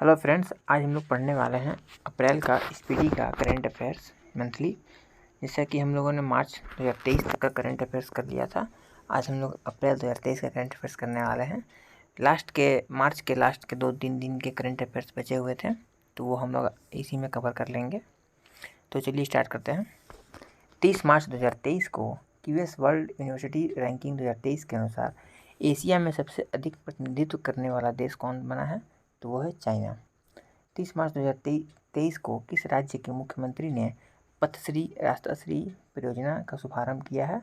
Hello friends, आज हम लोग पढ़ने वाले हैं अप्रैल का स्पीडी का करंट अफेयर्स मंथली। जैसा कि हम लोगों ने मार्च 2023 तक का करंट अफेयर्स कर लिया था। आज हम लोग अप्रैल 2023 का करंट अफेयर्स करने वाले हैं। मार्च के लास्ट के 2-3 दिन के करंट अफेयर्स बचे हुए थे, तो वो हम लोग इसी में कवर कर लेंगे। तो चलिए स्टार्ट करते हैं। 30 मार्च 2023 को QS वर्ल्ड यूनिवर्सिटी रैंकिंग 2023 के अनुसार एशिया में सबसे अधिक प्रतिनिधित्व करने वाला देश कौन बना है? तो वो है चाइना। 30 मार्च 2023 को किस राज्य के मुख्यमंत्री ने पथश्री राष्ट्रश्री परियोजना का शुभारंभ किया है?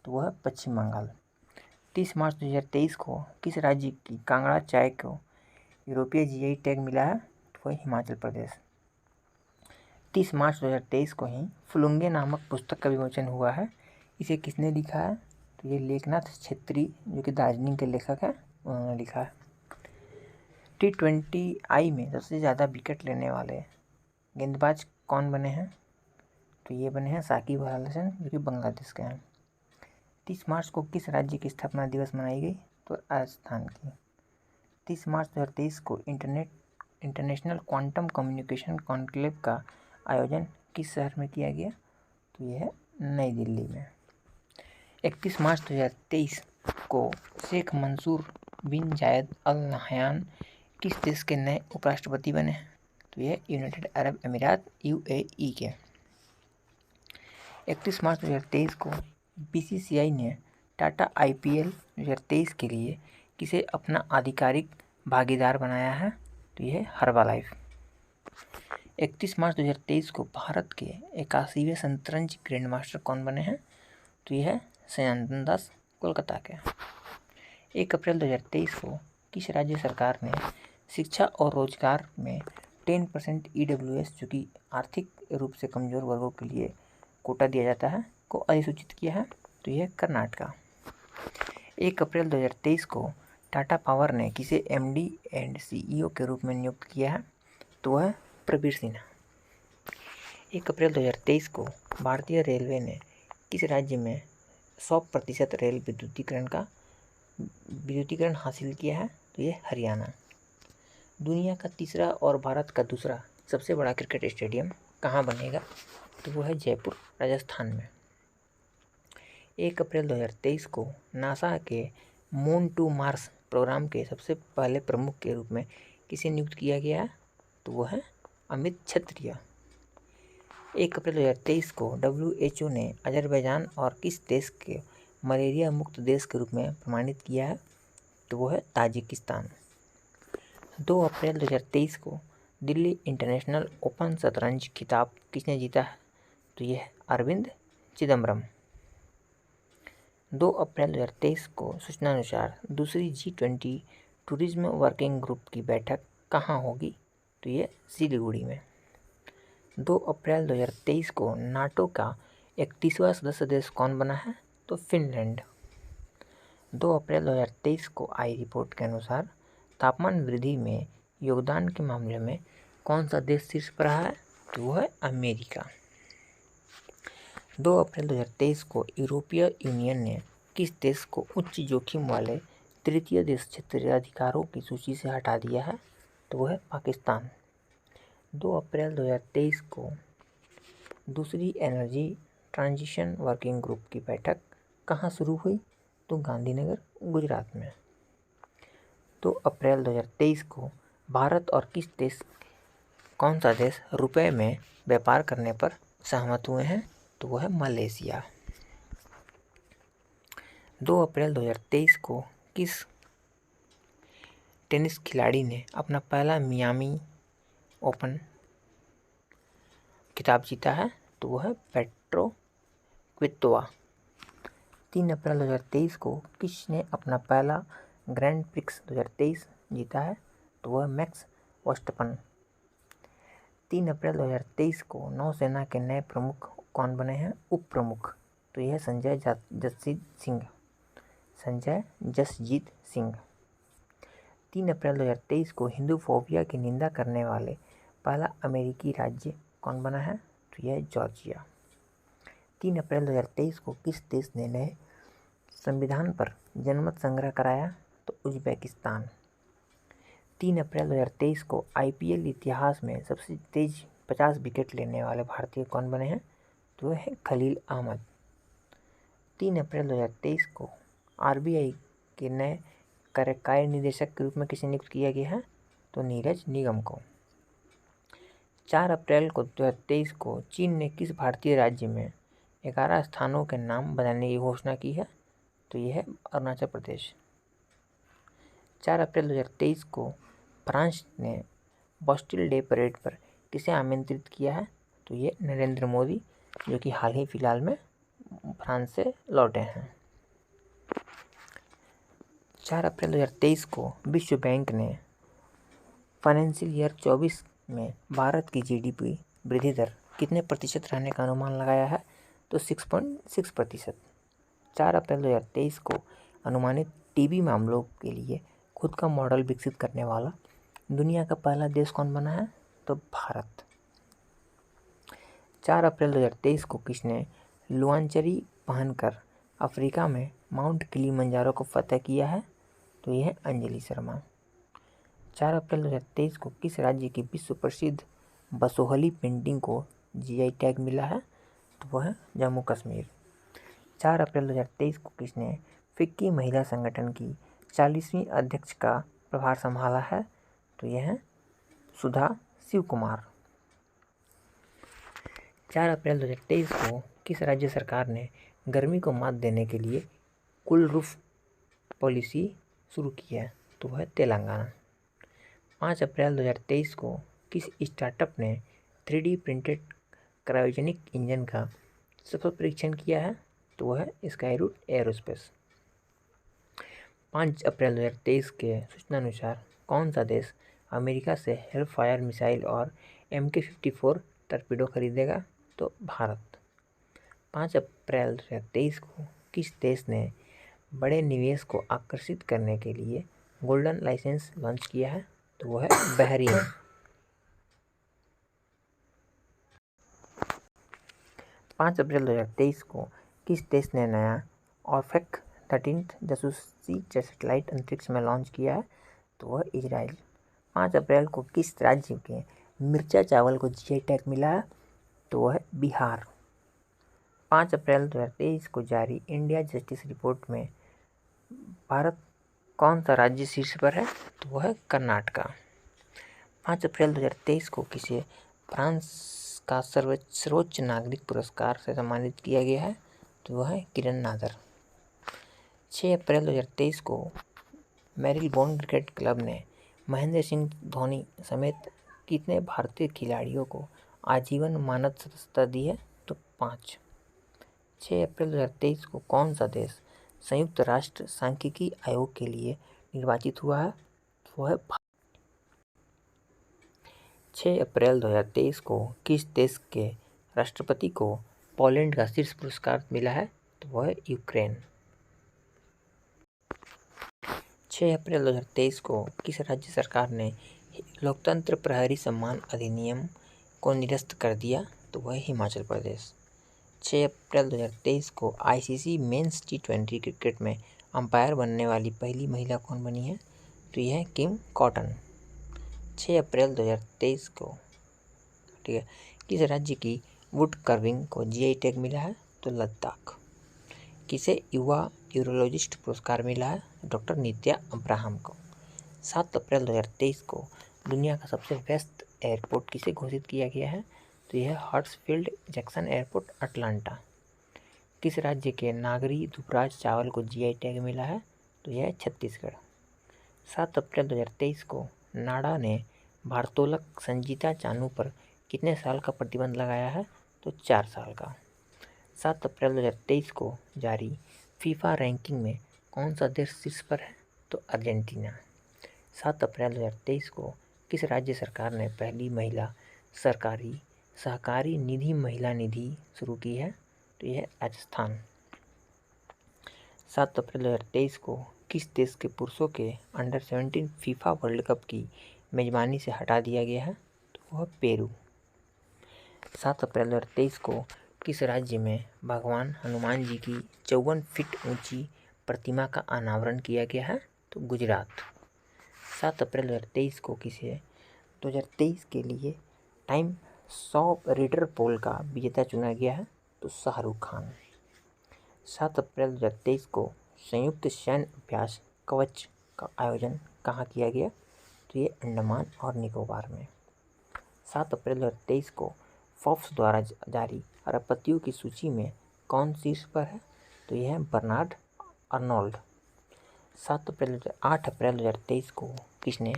तो वह है पश्चिम बंगाल। 30 मार्च 2023 को किस राज्य की कांगड़ा चाय को यूरोपीय GI टैग मिला है? तो वह हिमाचल प्रदेश। 30 मार्च 2023 को ही फुलुंगे नामक पुस्तक का विमोचन हुआ है। इसे किसने लिखा है? तो ये लेखनाथ छेत्री, जो कि दार्जिलिंग के लेखक हैं, उन्होंने लिखा है। T20I में सबसे ज़्यादा विकेट लेने वाले गेंदबाज कौन बने हैं? तो ये बने हैं साकिब अल हसन, जो कि बांग्लादेश के हैं। 30 मार्च को किस राज्य की स्थापना दिवस मनाई गई? तो राजस्थान की। 30 मार्च 2023 को इंटरनेशनल क्वांटम कम्युनिकेशन कॉन्क्लेव का आयोजन किस शहर में किया गया? तो ये है नई दिल्ली में। 31 मार्च 2023 को शेख मंसूर बिन जायद अल नहयान किस देश के नए उपराष्ट्रपति बने हैं? तो यह यूनाइटेड अरब अमीरात UAE के। 31 मार्च 2023 को BCCI ने टाटा IPL 2023 के लिए किसे अपना आधिकारिक भागीदार बनाया है? तो यह हर्बालाइफ। 31 मार्च 2023 को भारत के 81वें शतरंज ग्रैंड मास्टर कौन बने हैं? तो यह है सयानंद दास, कोलकाता के। 1 अप्रैल 2023 को किस राज्य सरकार ने शिक्षा और रोजगार में 10% EWS, जो कि आर्थिक रूप से कमजोर वर्गों के लिए कोटा दिया जाता है, को अधिसूचित किया है? तो यह कर्नाटका। 1 अप्रैल 2023 को टाटा पावर ने किसे MD एंड CEO के रूप में नियुक्त किया है? तो वह प्रबीर सिन्हा। 1 अप्रैल 2023 को भारतीय रेलवे ने किस राज्य में 100% रेल विद्युतीकरण हासिल किया है? तो ये हरियाणा। दुनिया का तीसरा और भारत का दूसरा सबसे बड़ा क्रिकेट स्टेडियम कहाँ बनेगा? तो वो है जयपुर, राजस्थान में। 1 अप्रैल 2023 को नासा के मून टू मार्स प्रोग्राम के सबसे पहले प्रमुख के रूप में किसे नियुक्त किया गया है? तो वो है अमित क्षत्रिय। 1 अप्रैल 2023 को WHO ने अजरबैजान और किस देश के मलेरिया मुक्त देश के रूप में प्रमाणित किया है? तो वो है ताजिकिस्तान। 2 अप्रैल 2023 को दिल्ली इंटरनेशनल ओपन शतरंज खिताब किसने जीता है? तो यह है अरविंद चिदम्बरम। 2 अप्रैल 2023 को सूचनानुसार दूसरी G20 टूरिज्म वर्किंग ग्रुप की बैठक कहाँ होगी? तो ये सिलीगुड़ी में। 2 अप्रैल 2023 को नाटो का 31वां सदस्य देश कौन बना है? तो फिनलैंड। 2 अप्रैल 2023 को आई रिपोर्ट के अनुसार तापमान वृद्धि में योगदान के मामले में कौन सा देश शीर्ष पर रहा है? तो वो है अमेरिका। 2 अप्रैल 2023 को यूरोपीय यूनियन ने किस देश को उच्च जोखिम वाले तृतीय देश क्षेत्रीय अधिकारों की सूची से हटा दिया है? तो वो है पाकिस्तान। 2 अप्रैल 2023 को दूसरी एनर्जी ट्रांजिशन वर्किंग ग्रुप की बैठक कहाँ शुरू हुई? तो गांधीनगर, गुजरात में। 2 अप्रैल 2023 को भारत और कौन सा देश रुपए में व्यापार करने पर सहमत हुए हैं? तो वो है मलेशिया। 2 अप्रैल 2023 को किस टेनिस खिलाड़ी ने अपना पहला मियामी ओपन खिताब जीता है? तो वो है पेट्रो क्विटोवा। 3 अप्रैल 2023 को किसने अपना पहला ग्रैंड प्रिक्स 2023 जीता है? तो वह मैक्स वर्स्टपन। 3 अप्रैल 2023 को नौसेना के नए प्रमुख कौन बने हैं? उप प्रमुख। तो यह संजय जसजीत सिंह। 3 अप्रैल 2023 को हिंदू फोबिया की निंदा करने वाले पहला अमेरिकी राज्य कौन बना है? तो यह जॉर्जिया। 3 अप्रैल 2023 को किस देश ने नए संविधान पर जनमत संग्रह कराया? तो उज्बेकिस्तान। 3 अप्रैल 2023 को IPL इतिहास में सबसे तेज 50 विकेट लेने वाले भारतीय कौन बने हैं? तो वह है खलील अहमद। 3 अप्रैल 2023 को RBI के नए कार्यकारी निदेशक के रूप में किसे नियुक्त किया गया है? तो नीरज निगम को। 4 अप्रैल को 2023 को चीन ने किस भारतीय राज्य में 11 स्थानों के नाम बदलने की घोषणा की है? तो यह है अरुणाचल प्रदेश। 4 अप्रैल 2023 को फ्रांस ने बास्टिल डे परेड पर किसे आमंत्रित किया है? तो ये नरेंद्र मोदी, जो कि हाल ही फिलहाल में फ्रांस से लौटे हैं। 4 अप्रैल 2023 को विश्व बैंक ने फाइनेंशियल ईयर 24 में भारत की GDP वृद्धि दर कितने प्रतिशत रहने का अनुमान लगाया है? तो 6.6%। 4 अप्रैल 2023 को अनुमानित TB मामलों के लिए खुद का मॉडल विकसित करने वाला दुनिया का पहला देश कौन बना है? तो भारत। 4 अप्रैल 2023 को किसने लुआंचरी पहनकर अफ्रीका में माउंट किलिमंजारो को फतह किया है? तो यह है अंजलि शर्मा। 4 अप्रैल 2023 को किस राज्य की विश्व प्रसिद्ध बसोहली पेंटिंग को GI टैग मिला है? तो वह है जम्मू कश्मीर। 4 अप्रैल 2023 को किसने फिक्की महिला संगठन की 40वीं अध्यक्ष का प्रभार संभाला है? तो यह है सुधा शिव कुमार। 4 अप्रैल 2023 को किस राज्य सरकार ने गर्मी को मात देने के लिए कूल रूफ पॉलिसी शुरू की है? तो वह है तेलंगाना। 5 अप्रैल 2023 को किस स्टार्टअप ने 3D प्रिंटेड क्रायोजेनिक इंजन का सफल परीक्षण किया है? तो वह है स्काईरूट एयरोस्पेस। 5 अप्रैल 2023 के सूचनानुसार कौन सा देश अमेरिका से हेलफायर मिसाइल और MK-54 टॉर्पीडो खरीदेगा? तो भारत। 5 अप्रैल 2023 को किस देश ने बड़े निवेश को आकर्षित करने के लिए गोल्डन लाइसेंस लॉन्च किया है? तो वह है बहरीन। 5 अप्रैल 2023 को किस देश ने नया ऑर्फेक 13 जासूसी सैटेलाइट अंतरिक्ष में लॉन्च किया है? तो वह इजराइल। 5 अप्रैल को किस राज्य के मिर्चा चावल को GI टैग मिला है? तो वह है बिहार। 5 अप्रैल 2023 को जारी इंडिया जस्टिस रिपोर्ट में भारत कौन सा राज्य शीर्ष पर है? तो वह है कर्नाटका। 5 अप्रैल 2023 को किसे फ्रांस का सर्वोच्च नागरिक पुरस्कार से सम्मानित किया गया है? तो वह है किरण नादर। 6 अप्रैल 2023 को मेरिलबोर्न क्रिकेट क्लब ने महेंद्र सिंह धोनी समेत कितने भारतीय खिलाड़ियों को आजीवन मानद सदस्यता दी है? तो 5। 6 अप्रैल 2023 को कौन सा देश संयुक्त राष्ट्र सांख्यिकी आयोग के लिए निर्वाचित हुआ है? तो वह है 6 अप्रैल 2023 को किस देश के राष्ट्रपति को पोलैंड का शीर्ष पुरस्कार मिला है? तो वह है यूक्रेन। 6 अप्रैल 2023 को किस राज्य सरकार ने लोकतंत्र प्रहरी सम्मान अधिनियम को निरस्त कर दिया? तो वह हिमाचल प्रदेश। 6 अप्रैल 2023 को ICC मेंस T20 क्रिकेट में अंपायर बनने वाली पहली महिला कौन बनी है? तो यह है किम कॉटन। 6 अप्रैल 2023 को ठीक है किस राज्य की वुड कार्विंग को GI टैग मिला है? तो लद्दाख। किसे युवा यूरोलॉजिस्ट पुरस्कार मिला है? डॉक्टर नित्या अब्राहम को। 7 अप्रैल 2023 को दुनिया का सबसे व्यस्त एयरपोर्ट किसे घोषित किया गया है? तो यह हर्ट्सफील्ड जैक्सन एयरपोर्ट अटलांटा। किस राज्य के नागरी दुबराज चावल को GI टैग मिला है? तो यह है छत्तीसगढ़। 7 अप्रैल 2023 को नाडा ने भारतोलक संजीता चानू पर कितने साल का प्रतिबंध लगाया है? तो 4 साल का। 7 अप्रैल 2023 को जारी फीफा रैंकिंग में कौन सा देश शीर्ष पर है? तो अर्जेंटीना। 7 अप्रैल 2023 को किस राज्य सरकार ने पहली महिला सरकारी सहकारी निधि महिला निधि शुरू की है? तो यह है राजस्थान। 7 अप्रैल 2023 को किस देश के पुरुषों के अंडर-17 फीफा वर्ल्ड कप की मेजबानी से हटा दिया गया है? तो वह पेरू। 7 अप्रैल 2023 को किस राज्य में भगवान हनुमान जी की 54 फीट ऊंची प्रतिमा का अनावरण किया गया है? तो गुजरात। 7 अप्रैल 2023 को किसे 2023 के लिए टाइम सॉप रीडर पोल का विजेता चुना गया है? तो शाहरुख खान। 7 अप्रैल 2023 को संयुक्त सैन्य अभ्यास कवच का आयोजन कहाँ किया गया? तो ये अंडमान और निकोबार में। 7 अप्रैल 2023 को फोर्ब्स द्वारा जारी अरबपतियों की सूची में कौन शीर्ष पर है? तो यह है बर्नार्ड अर्नोल्ड। 8 अप्रैल 2023 को किसने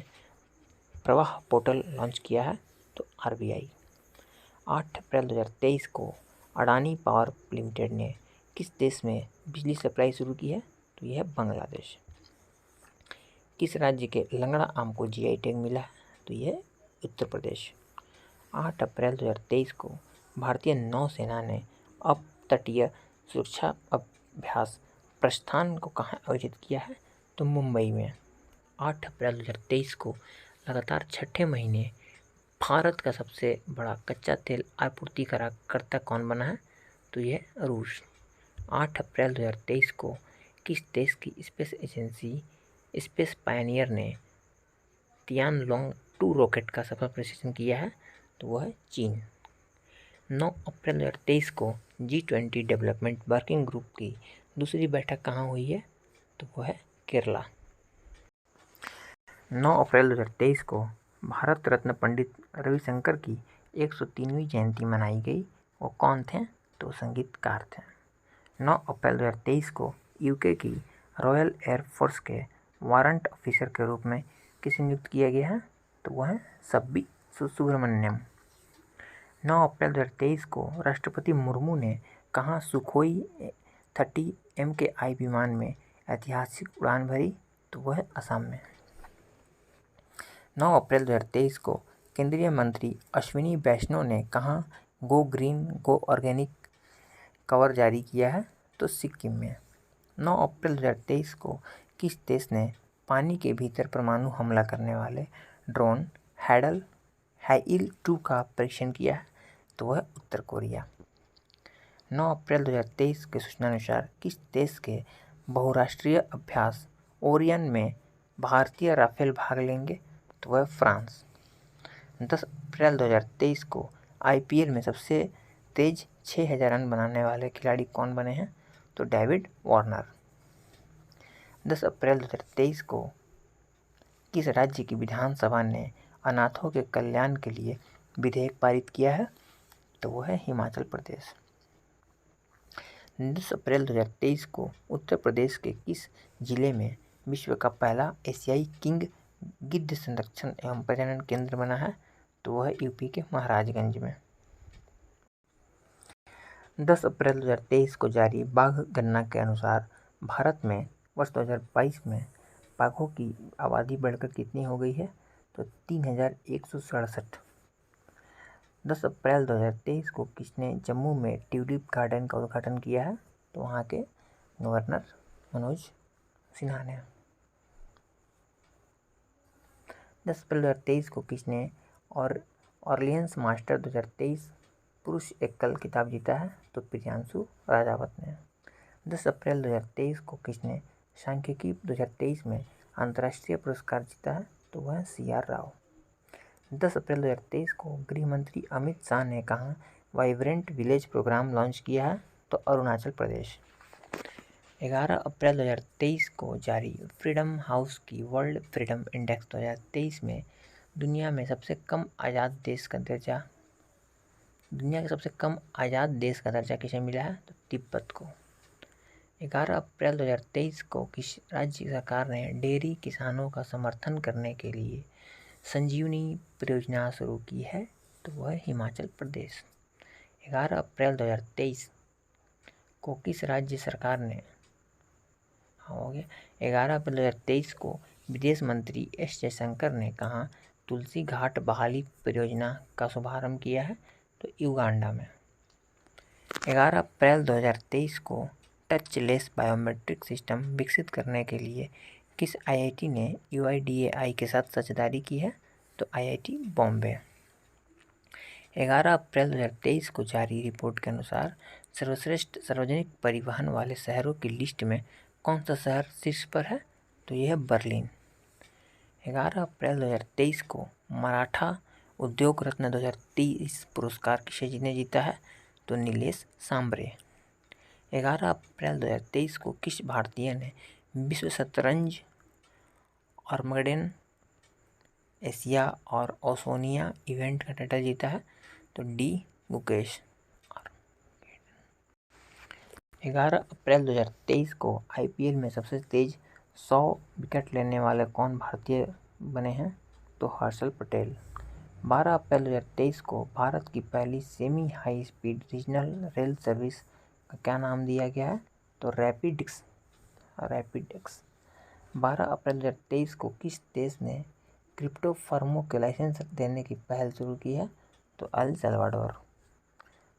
प्रवाह पोर्टल लॉन्च किया है? तो आरबीआई। 8 अप्रैल 2023 को अडानी पावर लिमिटेड ने किस देश में बिजली सप्लाई शुरू की है? तो यह है बांग्लादेश। किस राज्य के लंगड़ा आम को जीआई टैग मिला है? तो यह उत्तर प्रदेश। 8 अप्रैल 2023 को भारतीय नौसेना ने अपतटीय सुरक्षा अभ्यास प्रस्थान को कहाँ आयोजित किया है? तो मुंबई में। 8 अप्रैल 2023 को लगातार छठे महीने भारत का सबसे बड़ा कच्चा तेल आपूर्तिकर्ता कौन बना है? तो यह रूस। 8 अप्रैल 2023 को किस देश की स्पेस एजेंसी स्पेस पायनियर ने तियानलोंग 2 रॉकेट का सफल परीक्षण किया है? तो वह है चीन। 9 अप्रैल 2023 को G20 डेवलपमेंट वर्किंग ग्रुप की दूसरी बैठक कहाँ हुई है? तो वह है केरला। 9 अप्रैल 2023 को भारत रत्न पंडित रविशंकर की 103वीं जयंती मनाई गई। वो कौन थे? तो संगीतकार थे। 9 अप्रैल 2023 को यूके की रॉयल एयर फोर्स के वारंट ऑफिसर के रूप में किसे नियुक्त किया गया है? तो वह है सब्बी सुब्रमण्यम। 9 अप्रैल 2023 को राष्ट्रपति मुर्मू ने कहाँ सुखोई 30 MKI विमान में ऐतिहासिक उड़ान भरी? तो वह है असम में। 9 अप्रैल 2023 को केंद्रीय मंत्री अश्विनी वैष्णव ने कहाँ गो ग्रीन गो ऑर्गेनिक कवर जारी किया है? तो सिक्किम में। 9 अप्रैल 2023 को किस देश ने पानी के भीतर परमाणु हमला करने वाले ड्रोन हाइल 2 का परीक्षण किया है? तो वह उत्तर कोरिया। 9 अप्रैल 2023 के सूचनानुसार किस देश के बहुराष्ट्रीय अभ्यास ओरियन में भारतीय राफेल भाग लेंगे? तो वह फ्रांस। 10 अप्रैल 2023 को IPL में सबसे तेज 6000 रन बनाने वाले खिलाड़ी कौन बने हैं? तो डेविड वार्नर। 10 अप्रैल 2023 को किस राज्य की विधानसभा ने अनाथों के कल्याण के लिए विधेयक पारित किया है? तो वो है हिमाचल प्रदेश। 10 अप्रैल 2023 को उत्तर प्रदेश के किस जिले में विश्व का पहला एशियाई किंग गिद्ध संरक्षण एवं प्रजनन केंद्र बना है? तो वह है यूपी के महाराजगंज में। 10 अप्रैल 2023 को जारी बाघ गणना के अनुसार भारत में वर्ष 2022 में बाघों की आबादी बढ़कर कितनी हो गई है? तो 3167। 10 अप्रैल 2023 को किसने जम्मू में ट्यूलिप गार्डन का उद्घाटन किया है? तो वहाँ के गवर्नर मनोज सिन्हा ने। 10 अप्रैल 2023 को किसने ऑरलियंस मास्टर 2023 पुरुष एकल खिताब जीता है? तो प्रियांशु राजावत ने। 10 अप्रैल 2023 को किसने सांख्यिकी 2023 में अंतर्राष्ट्रीय पुरस्कार जीता है? तो वह CR राव। 10 अप्रैल 2023 को गृह मंत्री अमित शाह ने कहाँ वाइब्रेंट विलेज प्रोग्राम लॉन्च किया है? तो अरुणाचल प्रदेश। 11 अप्रैल 2023 को जारी फ्रीडम हाउस की वर्ल्ड फ्रीडम इंडेक्स 2023 में दुनिया के सबसे कम आज़ाद देश का दर्जा किसे मिला है? तो तिब्बत को। 11 अप्रैल 2023 को किस राज्य सरकार ने डेयरी किसानों का समर्थन करने के लिए संजीवनी परियोजना शुरू की है? तो वह है हिमाचल प्रदेश। 11 अप्रैल 2023 को किस राज्य सरकार ने 11 अप्रैल 2023 को विदेश मंत्री S जयशंकर ने कहाँ तुलसी घाट बहाली परियोजना का शुभारंभ किया है? तो युगांडा में। 11 अप्रैल 2023 को टचलेस बायोमेट्रिक सिस्टम विकसित करने के लिए किस IIT ने UIDAI के साथ साझेदारी की है? तो IIT बॉम्बे। 11 अप्रैल 2023 को जारी रिपोर्ट के अनुसार सर्वश्रेष्ठ सार्वजनिक परिवहन वाले शहरों की लिस्ट में कौन सा शहर शीर्ष पर है? तो यह है बर्लिन। 11 अप्रैल 2023 को मराठा उद्योग रत्न 2023 पुरस्कार किसने जीता है? तो नीलेश सांबरे। 11 अप्रैल 2023 को किस भारतीय ने विश्व शतरंज आर्मगेडन एशिया और ओशनिया इवेंट का टाइटल जीता है? तो डी गुकेश। 11 अप्रैल 2023 को आईपीएल में सबसे तेज 100 विकेट लेने वाले कौन भारतीय बने हैं? तो हर्षल पटेल। 12 अप्रैल 2023 को भारत की पहली semi high speed regional rail service का क्या नाम दिया गया है? तो रैपिडेक्स। 12 अप्रैल 2023 को किस देश ने क्रिप्टो फर्मों के लाइसेंस देने की पहल शुरू की है? तो एल सल्वाडोर।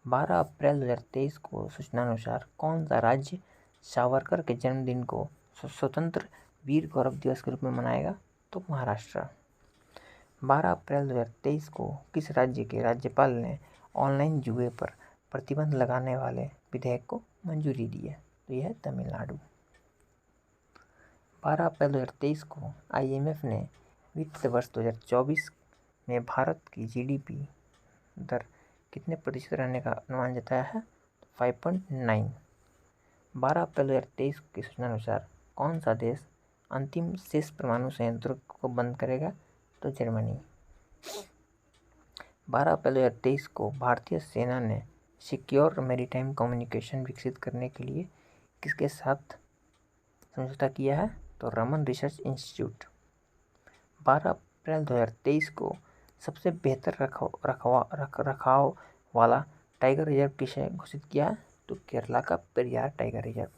12 अप्रैल 2023 को सूचनानुसार कौन सा राज्य सावरकर के जन्मदिन को स्वतंत्र वीर गौरव दिवस के रूप में मनाएगा? तो महाराष्ट्र। 12 अप्रैल 2023 को किस राज्य के राज्यपाल ने ऑनलाइन जुए पर प्रतिबंध लगाने वाले विधेयक को मंजूरी दी है? तो यह है तमिलनाडु। 12 अप्रैल 2023 को आईएमएफ ने वित्त वर्ष 2024 में भारत की जीडीपी दर कितने प्रतिशत रहने का अनुमान जताया है? 5.9। 12 अप्रैल 2023 की सूचना अनुसार कौन सा देश अंतिम शेष परमाणु संयंत्रों को बंद करेगा? तो जर्मनी। 12 अप्रैल 2023 को भारतीय सेना ने सिक्योर मैरीटाइम कम्युनिकेशन विकसित करने के लिए किसके साथ समझौता किया है? तो रमन रिसर्च इंस्टीट्यूट। 12 अप्रैल 2023 को सबसे बेहतर रखरखाव वाला टाइगर रिजर्व किसे घोषित किया है? तो केरला का पेरियार टाइगर रिजर्व।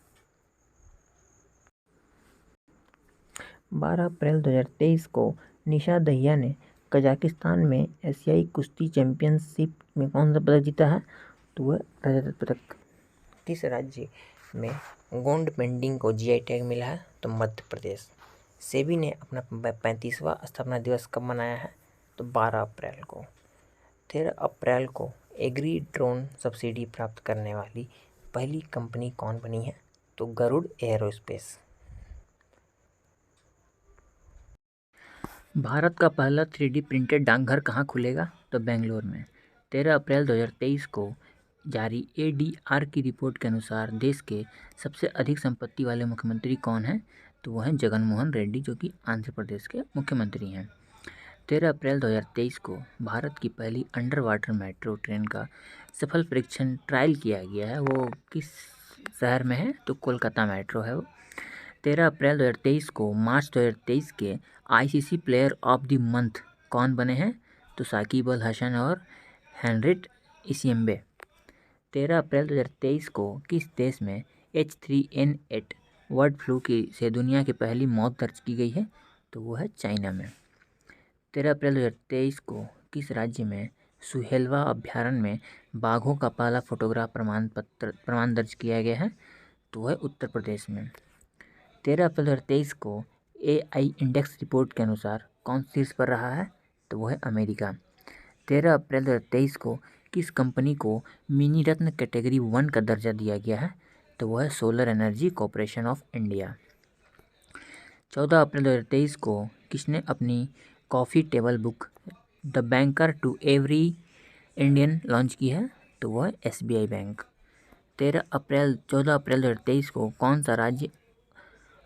12 अप्रैल 2023 को निशा दहिया ने कजाकिस्तान में एशियाई कुश्ती चैंपियनशिप में कौन सा पदक जीता है? तो वह रजत पदक। किस राज्य में गोंड पेंटिंग को जीआई टैग मिला है? तो मध्य प्रदेश। सेबी ने अपना 35वां स्थापना दिवस कब मनाया है? तो 12 अप्रैल को। 13 अप्रैल को एग्री ड्रोन सब्सिडी प्राप्त करने वाली पहली कंपनी कौन बनी है? तो गरुड़ एयरोस्पेस। भारत का पहला 3D प्रिंटेड डाकघर कहाँ खुलेगा? तो बेंगलोर में। 13 अप्रैल 2023 को जारी एडीआर की रिपोर्ट के अनुसार देश के सबसे अधिक संपत्ति वाले मुख्यमंत्री कौन हैं? तो वह हैं जगन मोहन रेड्डी, जो कि आंध्र प्रदेश के मुख्यमंत्री हैं। 13 अप्रैल 2023 को भारत की पहली अंडर वाटर मेट्रो ट्रेन का सफल परीक्षण ट्रायल किया गया है। वो किस शहर में है? तो कोलकाता मेट्रो है वो। 13 अप्रैल 2023 को मार्च 2023 के ICC player of the month कौन बने हैं? तो साकिब अल हसन और हेनरिट इसिएम्बे। 13 अप्रैल 2023 को किस देश में H3N8 बर्ड फ्लू से दुनिया की पहली मौत दर्ज की गई है? तो वो है चाइना में। 13 अप्रैल 2023 को किस राज्य में सुहेलवा अभ्यारण्य में बाघों का पहला फोटोग्राफ प्रमाण दर्ज किया गया है? तो वह उत्तर प्रदेश में। 13 अप्रैल 2023 को AI इंडेक्स रिपोर्ट के अनुसार कौन शीर्ष पर रहा है? तो वह है अमेरिका। 13 अप्रैल 2023 को किस कंपनी को मिनी रत्न कैटेगरी 1 का दर्जा दिया गया है? तो वह है solar energy corporation of India. 14 April 2023 को किसने अपनी coffee table book the banker to every Indian launch की है? तो वह SBI बैंक। 14 अप्रैल 2023 को कौन सा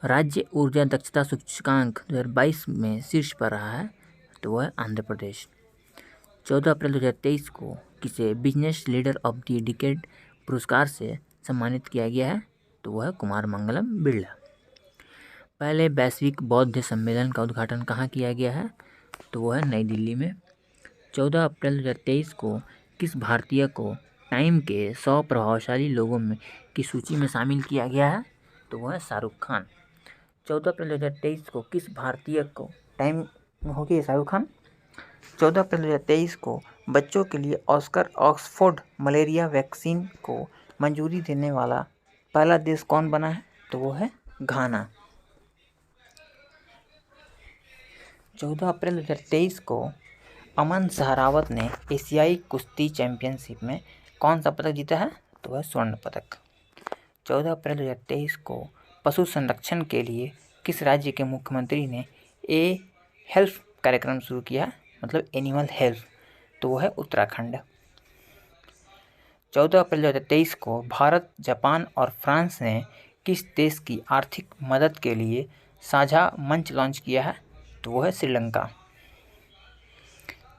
राज्य ऊर्जा दक्षता सूचकांक 2022 में शीर्ष पर रहा है? तो वह आंध्र प्रदेश। 14 अप्रैल 2023 को किसे business leader of the decade पुरस्कार से सम्मानित किया गया है? तो वह कुमार मंगलम बिरला। पहले वैश्विक बौद्ध सम्मेलन का उद्घाटन कहाँ किया गया है? तो वह है नई दिल्ली में। 14 अप्रैल 2023 को किस भारतीय को टाइम के 100 प्रभावशाली लोगों में की सूची में शामिल किया गया है? तो वह है शाहरुख खान। 14 अप्रैल 2023 को किस भारतीय को टाइम हो गया शाहरुख खान। 14 अप्रैल 2023 को बच्चों के लिए ऑक्सफोर्ड मलेरिया वैक्सीन को मंजूरी देने वाला पहला देश कौन बना है? तो वो है घाना। 14 अप्रैल 2023 को अमन सहरावत ने एशियाई कुश्ती चैंपियनशिप में कौन सा पदक जीता है? तो वह स्वर्ण पदक। 14 अप्रैल 2023 को पशु संरक्षण के लिए किस राज्य के मुख्यमंत्री ने हेल्थ कार्यक्रम शुरू किया, मतलब एनिमल हेल्थ, तो वो है उत्तराखंड। 14 अप्रैल 2023 को भारत, जापान और फ्रांस ने किस देश की आर्थिक मदद के लिए साझा मंच लॉन्च किया है, तो वो है श्रीलंका।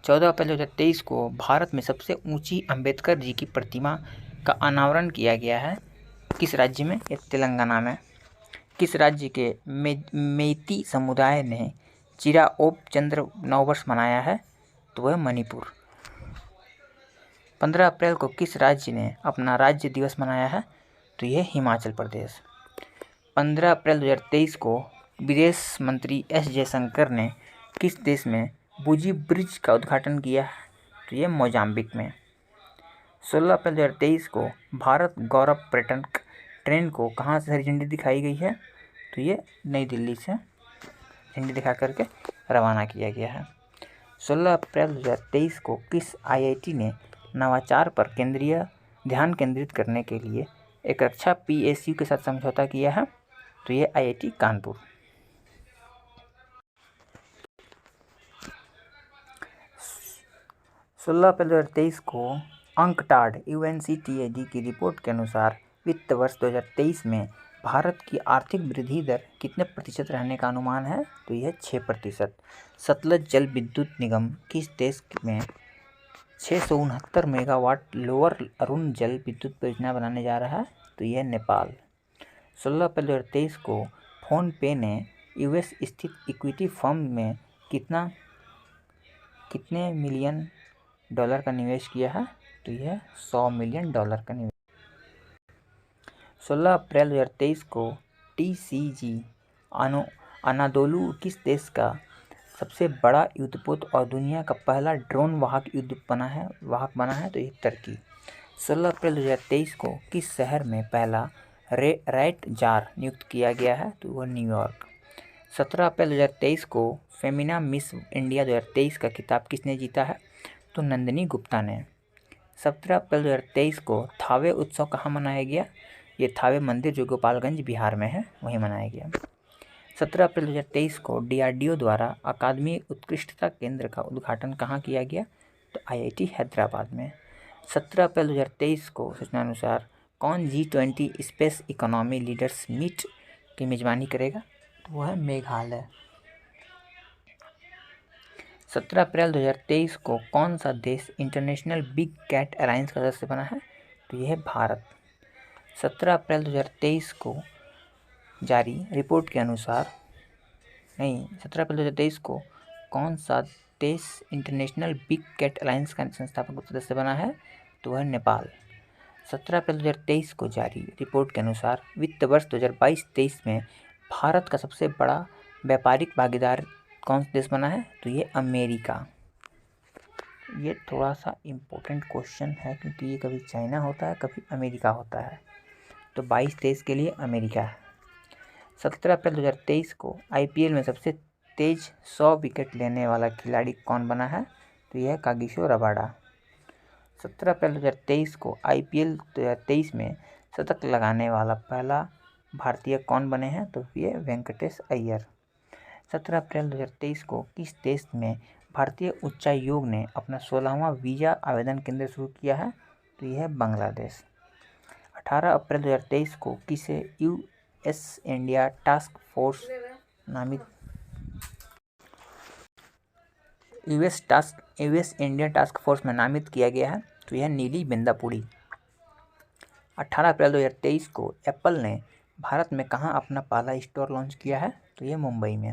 14 अप्रैल 2023 को भारत में सबसे ऊंची अंबेडकर जी की प्रतिमा का अनावरण किया गया है, किस राज्य में? ये तेलंगाना में। किस राज्य के मेइती समुदाय ने चिराओप चंद्र नववर्ष मनाया है, तो वह मणिपुर। 15 अप्रैल को किस राज्य ने अपना राज्य दिवस मनाया है, तो यह हिमाचल प्रदेश। 15 अप्रैल 2023 को विदेश मंत्री एस जयशंकर ने किस देश में बुजी ब्रिज का उद्घाटन किया है, तो यह मोजाम्बिक में। 16 अप्रैल 2023 को भारत गौरव पर्यटन ट्रेन को कहाँ से हरी झंडी दिखाई गई है, तो ये नई दिल्ली से झंडी दिखा करके रवाना किया गया है। 16 अप्रैल 2023 को किस आईआईटी ने नवाचार पर ध्यान केंद्रित करने के लिए एक रक्षा पीएसयू के साथ समझौता किया है, तो ये आईआईटी कानपुर। 16 अप्रैल 2023 को अंकटाड यूएनसीटीएडी की रिपोर्ट के अनुसार वित्त वर्ष 2023 में भारत की आर्थिक वृद्धि दर कितने प्रतिशत रहने का अनुमान है, तो यह 6%। सतलज जल विद्युत निगम किस देश में 669 मेगावाट लोअर अरुण जल विद्युत परियोजना बनाने जा रहा है, तो यह नेपाल। 16 अप्रैल 2023 को फोन पे ने यूएस स्थित इक्विटी फर्म में कितने मिलियन डॉलर का निवेश किया है, तो यह $100 मिलियन का निवेश। 16 अप्रैल 2023 को टीसीजी अनादोलु किस देश का सबसे बड़ा युद्धपोत और दुनिया का पहला ड्रोन वाहक बना है, तो ये टर्की। 16 अप्रैल 2023 को किस शहर में पहला रैट जार नियुक्त किया गया है, तो वह न्यूयॉर्क। 17 अप्रैल 2023 को फेमिना मिस इंडिया 2023 का खिताब किसने जीता है, तो नंदिनी गुप्ता ने। 17 अप्रैल 2023 को थावे उत्सव कहाँ मनाया गया, ये थावे मंदिर जो गोपालगंज बिहार में है वहीं मनाया गया। 17 अप्रैल 2023 को डीआरडीओ द्वारा अकादमी उत्कृष्टता केंद्र का उद्घाटन कहाँ किया गया, तो आईआईटी हैदराबाद में। 17 अप्रैल 2023 को सूचना अनुसार कौन G20 space economy leaders meet की मेजबानी करेगा, तो वह है मेघालय। 17 अप्रैल 2023 को कौन सा देश इंटरनेशनल बिग कैट अलायंस का सदस्य बना है, तो यह है भारत। 17 अप्रैल 2023 को जारी रिपोर्ट के अनुसार 17 अप्रैल 2023 को कौन सा देश इंटरनेशनल बिग कैट अलायंस का संस्थापक सदस्य बना है, तो वह नेपाल। 17 अप्रैल 2023 को जारी रिपोर्ट के अनुसार वित्त वर्ष 2022-23 में भारत का सबसे बड़ा व्यापारिक भागीदार कौन सा देश बना है, तो ये अमेरिका। ये थोड़ा सा इम्पोर्टेंट क्वेश्चन है क्योंकि ये कभी चाइना होता है कभी अमेरिका होता है, तो 22 देश के लिए अमेरिका है। 17 अप्रैल 2023 को आईपीएल में सबसे तेज 100 विकेट लेने वाला खिलाड़ी कौन बना है, तो यह कागिसो रबाडा। 17 अप्रैल 2023 को आईपीएल 2023 में शतक लगाने वाला पहला भारतीय कौन बने हैं, तो ये वेंकटेश अय्यर। 17 अप्रैल 2023 को किस देश में भारतीय उच्चायोग ने अपना 16वां वीज़ा आवेदन केंद्र शुरू किया है, तो यह है बांग्लादेश। 18 अप्रैल 2023 को किसे यूएस इंडिया टास्क फोर्स में नामित किया गया है, तो यह नीली बिंदापुड़ी। 18 अप्रैल 2023 को एप्पल ने भारत में कहाँ अपना पहला स्टोर लॉन्च किया है, तो यह मुंबई में।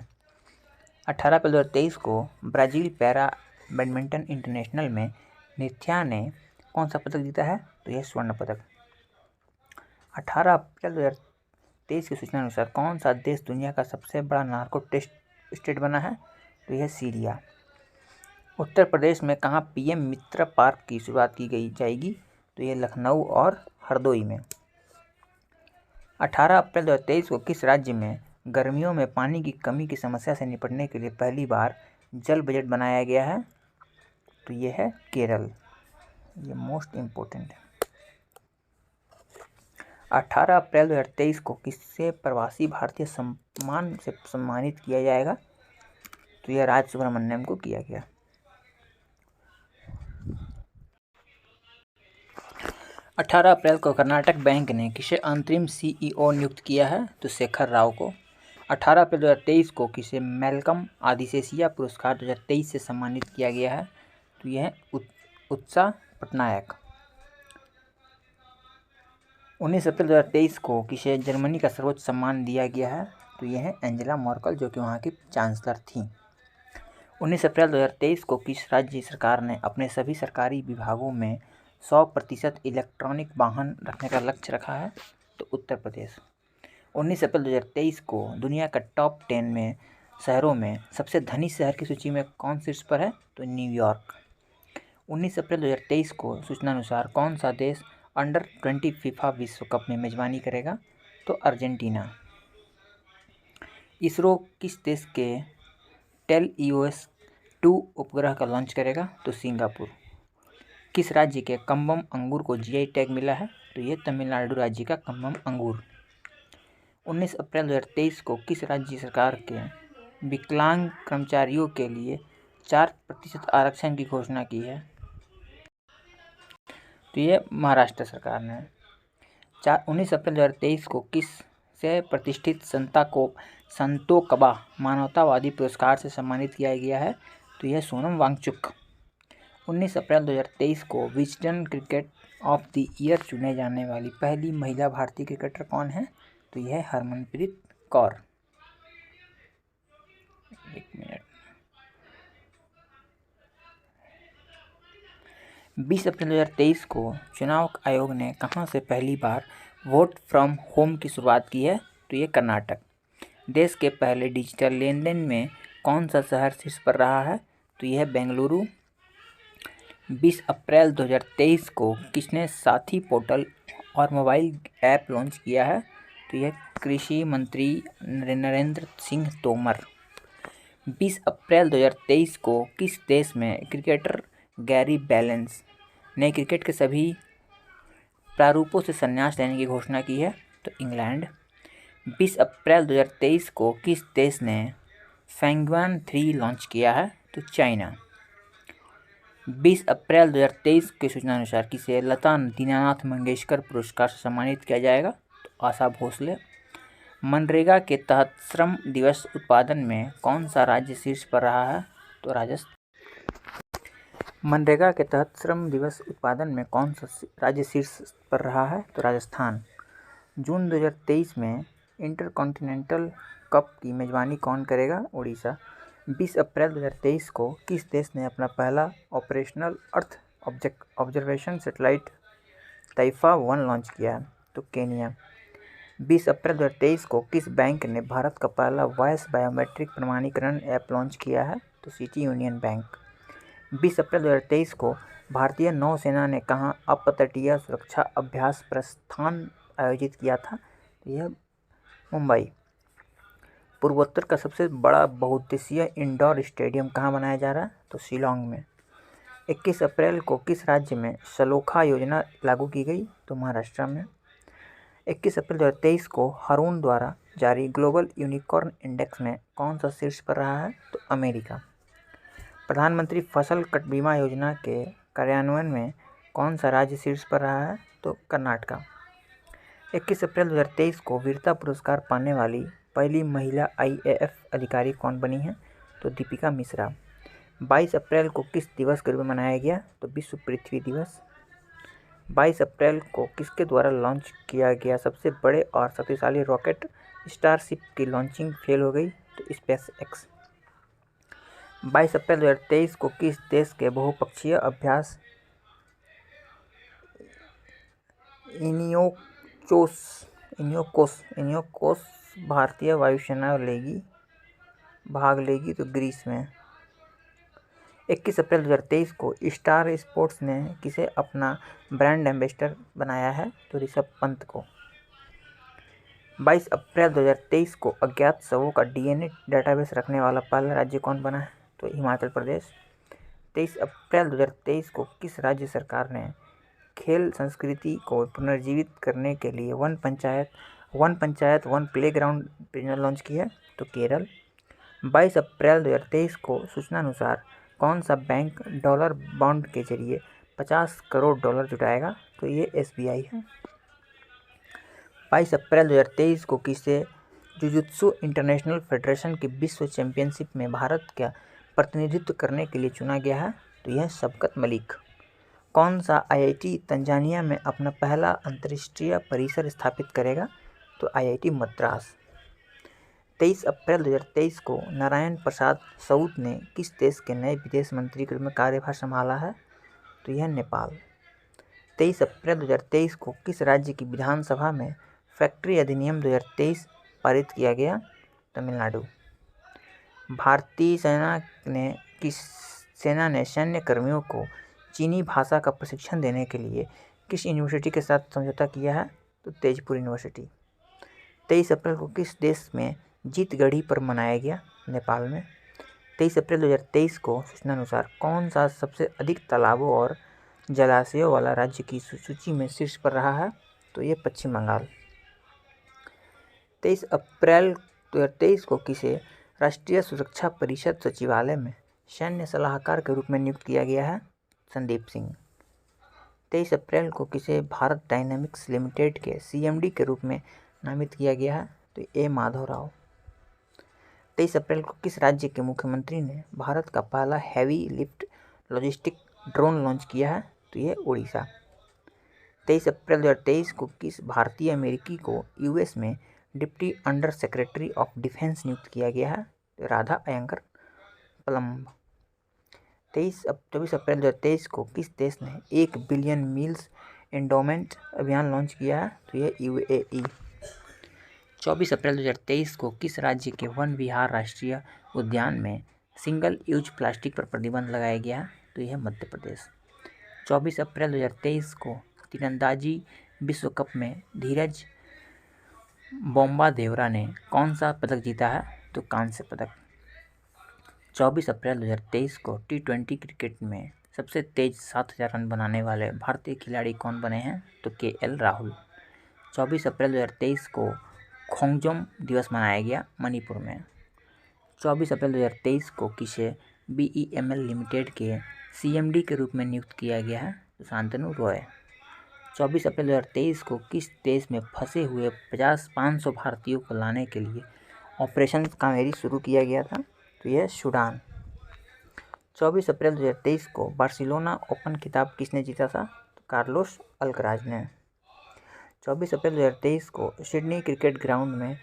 18 अप्रैल 2023 को ब्राज़ील पैरा बैडमिंटन इंटरनेशनल में निथ्या ने कौन सा पदक जीता है, तो यह स्वर्ण पदक। 18 अप्रैल 2023 की सूचना अनुसार कौन सा देश दुनिया का सबसे बड़ा नार्को टेस्ट स्टेट बना है, तो यह सीरिया। उत्तर प्रदेश में कहाँ पीएम मित्र पार्क की शुरुआत की जाएगी, तो यह लखनऊ और हरदोई में। 18 अप्रैल 2023 को किस राज्य में गर्मियों में पानी की कमी की समस्या से निपटने के लिए पहली बार जल बजट बनाया गया है, तो यह है केरल। ये मोस्ट इम्पोर्टेंट है। 18 अप्रैल 2023 को किससे प्रवासी भारतीय सम्मान से सम्मानित किया जाएगा, तो यह राज सुब्रमण्यम को किया गया। 18 अप्रैल को कर्नाटक बैंक ने किसे अंतरिम CEO नियुक्त किया है? तो शेखर राव को। 18 अप्रैल 2023 को किसे मैल्कम आदिसेसिया पुरस्कार 2023 से सम्मानित किया गया है? तो यह उत्साह पटनायक। 19 अप्रैल 2023 को किसे जर्मनी का सर्वोच्च सम्मान दिया गया है? तो यह है एंजेला मर्केल, जो कि वहाँ की चांसलर थी। 19 अप्रैल 2023 को किस राज्य सरकार ने अपने सभी सरकारी विभागों में 100% इलेक्ट्रॉनिक वाहन रखने का लक्ष्य रखा है? तो उत्तर प्रदेश। 19 अप्रैल 2023 को दुनिया का टॉप 10 में शहरों में सबसे धनी शहर की सूची में कौन शीर्ष पर है? तो न्यूयॉर्क। 19 अप्रैल 2023 को सूचनानुसार कौन सा देश अंडर-20 फीफा विश्व कप में मेजबानी करेगा? तो अर्जेंटीना। इसरो किस देश के टेलईओएस-2 उपग्रह का लॉन्च करेगा? तो सिंगापुर। किस राज्य के कम्बम अंगूर को GI टैग मिला है? तो ये तमिलनाडु राज्य का कम्बम अंगूर। 19 अप्रैल 2023 को किस राज्य सरकार के विकलांग कर्मचारियों के लिए 4% आरक्षण की घोषणा की है? तो ये महाराष्ट्र सरकार ने। 19 अप्रैल 2023 को किस से प्रतिष्ठित संतोकबा मानवतावादी पुरस्कार से सम्मानित किया गया है? तो यह सोनम वांगचुक। 19 अप्रैल 2023 को Wisden cricket of the year चुने जाने वाली पहली महिला भारतीय क्रिकेटर कौन है? तो यह हरमनप्रीत कौर। 1 मिनट। 20 अप्रैल 2023 को चुनाव आयोग ने कहां से पहली बार वोट फ्रॉम होम की शुरुआत की है? तो ये कर्नाटक। देश के पहले डिजिटल लेन देन में कौन सा शहर शीर्ष पर रहा है? तो यह बेंगलुरु। 20 अप्रैल 2023 को किसने साथी पोर्टल और मोबाइल ऐप लॉन्च किया है? तो यह कृषि मंत्री नरेंद्र सिंह तोमर। 20 अप्रैल 2023 को किस देश में क्रिकेटर गैरी बैलेंस ने क्रिकेट के सभी प्रारूपों से संन्यास लेने की घोषणा की है? तो इंग्लैंड। 20 अप्रैल 2023 को किस देश ने फैंगुआन 3 लॉन्च किया है? तो चाइना। 20 अप्रैल 2023 की सूचना अनुसार किसे लता दीनानाथ मंगेशकर पुरस्कार से सम्मानित किया जाएगा? तो आशा भोसले। मनरेगा के तहत श्रम दिवस उत्पादन में कौन सा राज्य शीर्ष पर रहा है? तो राजस्थान। मनरेगा के तहत श्रम दिवस उत्पादन में कौन सा राज्य शीर्ष पर रहा है? तो राजस्थान। जून 2023 में इंटरकॉन्टिनेंटल कप की मेजबानी कौन करेगा? उड़ीसा। 20 अप्रैल 2023 को किस देश ने अपना पहला operational earth observation satellite Taifa 1 launch किया है? तो केनिया। 20 अप्रैल 2023 को किस बैंक ने भारत का पहला वॉइस बायोमेट्रिक प्रमाणीकरण ऐप लॉन्च किया है? तो सिटी यूनियन बैंक। 20 अप्रैल 2023 को भारतीय नौसेना ने कहाँ अपतटीय सुरक्षा अभ्यास प्रस्थान आयोजित किया था? तो यह मुंबई। पूर्वोत्तर का सबसे बड़ा बहुउद्देशीय इंडोर स्टेडियम कहाँ बनाया जा रहा है? तो शिलोंग में। 21 अप्रैल को किस राज्य में सलोखा योजना लागू की गई? तो महाराष्ट्र में। 21 अप्रैल 2023 को हारून द्वारा जारी ग्लोबल यूनिकॉर्न इंडेक्स में कौन सा शीर्ष पर रहा है? तो अमेरिका। प्रधानमंत्री फसल कट बीमा योजना के कार्यान्वयन में कौन सा राज्य शीर्ष पर रहा है? तो कर्नाटक। 21 अप्रैल 2023 को वीरता पुरस्कार पाने वाली पहली महिला IAF अधिकारी कौन बनी है? तो दीपिका मिश्रा। 22 अप्रैल को किस दिवस के रूप में मनाया गया? तो विश्व पृथ्वी दिवस। 22 अप्रैल को किसके द्वारा लॉन्च किया गया सबसे बड़े और शक्तिशाली रॉकेट स्टारशिप की लॉन्चिंग फेल हो गई? तो SpaceX। 22 अप्रैल 2023 को किस देश के बहुपक्षीय अभ्यास इनियोकोस भारतीय वायुसेना भाग लेगी? तो ग्रीस में। 21 अप्रैल 2023 को स्टार स्पोर्ट्स ने किसे अपना ब्रांड एम्बेसडर बनाया है? तो ऋषभ पंत को। 22 अप्रैल 2023 को अज्ञात शवों का DNA डेटाबेस रखने वाला पहला राज्य कौन बना है? तो हिमाचल प्रदेश। 23 अप्रैल 2023 को किस राज्य सरकार ने खेल संस्कृति को पुनर्जीवित करने के लिए वन पंचायत वन प्लेग्राउंड परियोजना लॉन्च की है? तो केरल। 22 अप्रैल 2023 को सूचना अनुसार कौन सा बैंक डॉलर बॉन्ड के जरिए 50 करोड़ डॉलर जुटाएगा? तो ये SBI है। 22 अप्रैल 2023 को किसे जुजुत्सु इंटरनेशनल फेडरेशन की विश्व चैंपियनशिप में भारत का प्रतिनिधित्व करने के लिए चुना गया है? तो यह शबकत मलिक। कौन सा IIT तंजानिया में अपना पहला अंतर्राष्ट्रीय परिसर स्थापित करेगा? तो IIT मद्रास। 23 अप्रैल 2023 को नारायण प्रसाद सऊद ने किस देश के नए विदेश मंत्री के रूप में कार्यभार संभाला है? तो यह नेपाल। 23 अप्रैल 2023 को किस राज्य की विधानसभा में फैक्ट्री अधिनियम 2023 पारित किया गया? तमिलनाडु। भारतीय सेना ने सैन्य कर्मियों को चीनी भाषा का प्रशिक्षण देने के लिए किस यूनिवर्सिटी के साथ समझौता किया है? तो तेजपुर यूनिवर्सिटी। 23 अप्रैल को किस देश में जीतगढ़ी पर्व मनाया गया? नेपाल में। 23 अप्रैल 2023 को सूचना अनुसार कौन सा सबसे अधिक तालाबों और जलाशयों वाला राज्य की सूची में शीर्ष पर रहा है? तो ये पश्चिम बंगाल। 23 अप्रैल 2023 को किसे राष्ट्रीय सुरक्षा परिषद सचिवालय में सैन्य सलाहकार के रूप में नियुक्त किया गया है? संदीप सिंह। 23 अप्रैल को किसे भारत डायनामिक्स लिमिटेड के CMD के रूप में नामित किया गया है? तो A माधव राव। 23 अप्रैल को किस राज्य के मुख्यमंत्री ने भारत का पहला heavy lift logistic drone launch किया है? तो ये उड़ीसा। 23 अप्रैल 2023 को किस भारतीय अमेरिकी को US में deputy under secretary of defence नियुक्त किया गया है? तो राधा अयंगर पलम्ब। 24 अप्रैल 2023 को किस देश ने 1 बिलियन मील्स एंडोमेंट अभियान लॉन्च किया है? तो ये UAE। 24 अप्रैल 2023 को किस राज्य के वन विहार राष्ट्रीय उद्यान में सिंगल यूज प्लास्टिक पर प्रतिबंध लगाया गया? तो यह मध्य प्रदेश। 24 अप्रैल 2023 को तीरंदाजी विश्व कप में धीरज बोम्बादेवरा ने कौन सा पदक जीता है? तो कांस्य पदक। 24 अप्रैल 2023 को T20 क्रिकेट में सबसे तेज 7000 रन बनाने वाले भारतीय खिलाड़ी कौन बने हैं? तो KL राहुल। 24 अप्रैल 2023 को खोंगजोम दिवस मनाया गया मणिपुर में। 24 अप्रैल 2023 को किसे BEML लिमिटेड के CMD के रूप में नियुक्त किया गया है? तो शांतनु रॉय। 24 अप्रैल 2023 को किस देश में फंसे हुए 500 भारतीयों को लाने के लिए ऑपरेशन कावेरी शुरू किया गया था? तो यह सूडान। 24 अप्रैल 2023 को बार्सिलोना ओपन खिताब किसने जीता था? तो कार्लोस अल्कराज ने। 24 अप्रैल 2023 को सिडनी क्रिकेट ग्राउंड में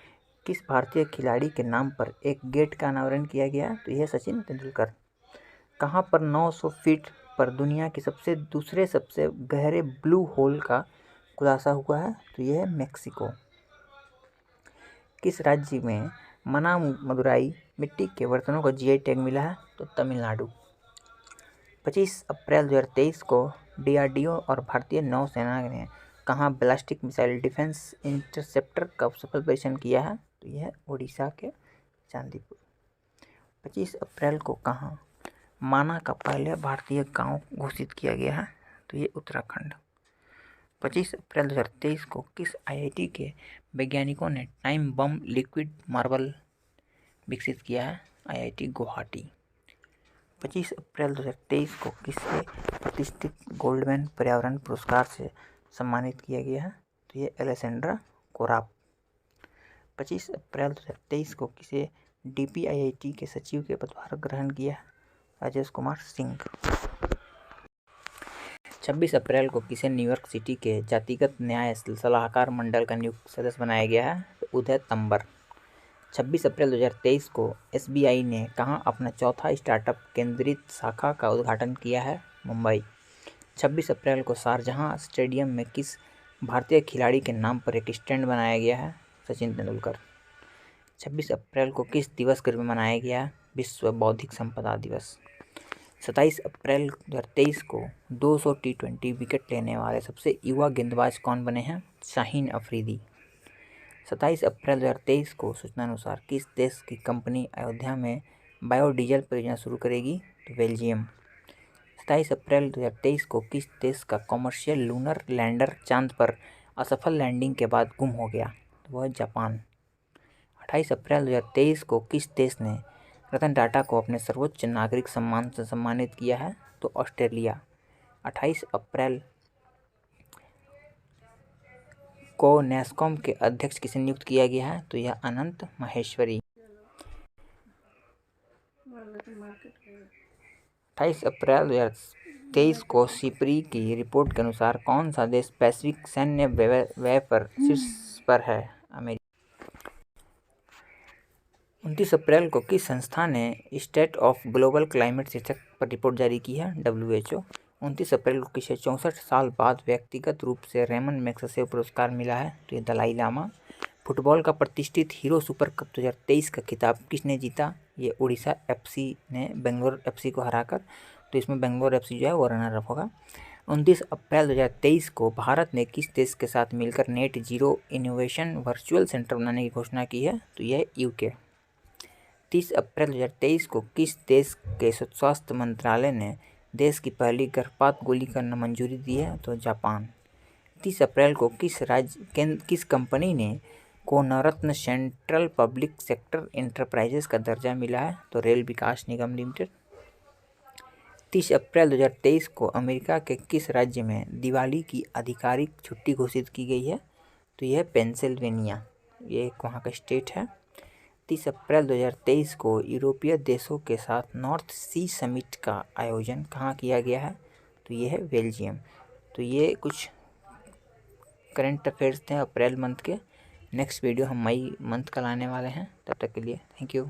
किस भारतीय खिलाड़ी के नाम पर एक गेट का अनावरण किया गया? तो यह सचिन तेंदुलकर। कहाँ पर 900 फीट पर दुनिया के दूसरे सबसे गहरे ब्लू होल का खुलासा हुआ है? तो यह है मेक्सिको। किस राज्य में मना मदुराई मिट्टी के बर्तनों को GI टैग मिला है? तो तमिलनाडु। 25 अप्रैल 2023 को DRDO और भारतीय नौसेना ने कहाँ बैलिस्टिक मिसाइल डिफेंस इंटरसेप्टर का सफल परीक्षण किया है? तो यह उड़ीसा के चांदीपुर। 25 अप्रैल को कहाँ माना का पहला भारतीय गांव घोषित किया गया है? तो ये उत्तराखंड। 25 अप्रैल 2023 को किस IIT के वैज्ञानिकों ने टाइम बम लिक्विड मार्बल विकसित किया है? IIT गुवाहाटी। 25 अप्रैल 2023 को किसे प्रतिष्ठित गोल्डमैन पर्यावरण पुरस्कार से सम्मानित किया गया है? तो ये एलेसेंड्रा कोराप। 25 अप्रैल 2023 को किसे DPIIT के सचिव के पदभार ग्रहण किया है? राजेश कुमार सिंह। 26 अप्रैल को किसे न्यूयॉर्क सिटी के जातिगत न्याय सलाहकार मंडल का नियुक्त सदस्य बनाया गया है? तो उदय तंबर। 26 अप्रैल 2023 को SBI ने कहाँ अपना चौथा स्टार्टअप केंद्रित शाखा का उद्घाटन किया है? मुंबई। 26 अप्रैल को शारजहां स्टेडियम में किस भारतीय खिलाड़ी के नाम पर एक स्टैंड बनाया गया है? सचिन तेंदुलकर। 26 अप्रैल को किस दिवस के रूप में मनाया गया? विश्व बौद्धिक संपदा दिवस। 27 अप्रैल 2023 को 200 T20 विकेट लेने वाले सबसे युवा गेंदबाज कौन बने हैं? शाहीन अफरीदी। 27 अप्रैल 2023 को सूचना अनुसार किस देश की कंपनी अयोध्या में बायोडीजल परियोजना शुरू करेगी? तो बेल्जियम। 27 अप्रैल 2023 को किस देश का कॉमर्शियल लूनर लैंडर चांद पर असफल लैंडिंग के बाद गुम हो गया? तो वह जापान। 28 अप्रैल 2023 को किस देश ने रतन टाटा को अपने सर्वोच्च नागरिक सम्मान से सम्मानित किया है? तो ऑस्ट्रेलिया। 28 अप्रैल को नैस्कॉम के अध्यक्ष किसे नियुक्त किया गया है? तो यह अनंत माहेश्वरी। 28 अप्रैल 2023 को सिपरी की रिपोर्ट के अनुसार कौन सा देश वैश्विक सैन्य व्यय पर शीर्ष पर है? अमेरिका। 29 अप्रैल को किस संस्था ने स्टेट ऑफ ग्लोबल क्लाइमेट शीर्षक पर रिपोर्ट जारी की है? WHO। 29 अप्रैल को किसे 64 साल बाद व्यक्तिगत रूप से रेमन मैग्सेसे पुरस्कार मिला है? तो ये दलाई लामा। फुटबॉल का प्रतिष्ठित हीरो सुपर कप 2023 का खिताब किसने जीता? ये उड़ीसा FC ने बेंगलोर FC को हराकर। तो इसमें बेंगलोर FC जो है वो रनर अप होगा। 29 अप्रैल 2023 को भारत ने किस देश के साथ मिलकर net zero innovation virtual centre बनाने की घोषणा की है? तो यह UK। 30 अप्रैल 2023 को किस देश के स्वास्थ्य मंत्रालय ने देश की पहली गर्भपात गोली को मंजूरी दी है? तो जापान। 30 अप्रैल को किस कंपनी ने को नवरत्न सेंट्रल पब्लिक सेक्टर इंटरप्राइजेस का दर्जा मिला है? तो रेल विकास निगम लिमिटेड। 30 अप्रैल 2023 को अमेरिका के किस राज्य में दिवाली की आधिकारिक छुट्टी घोषित की गई है? तो यह पेंसिल्वेनिया, ये वहाँ का स्टेट है। 30 अप्रैल 2023 को यूरोपीय देशों के साथ नॉर्थ सी समिट का आयोजन कहाँ किया गया है? तो ये है बेल्जियम। तो ये कुछ करंट अफेयर्स थे अप्रैल मंथ के। नेक्स्ट वीडियो हम मई मंथ का लाने वाले हैं। तब तक के लिए थैंक यू।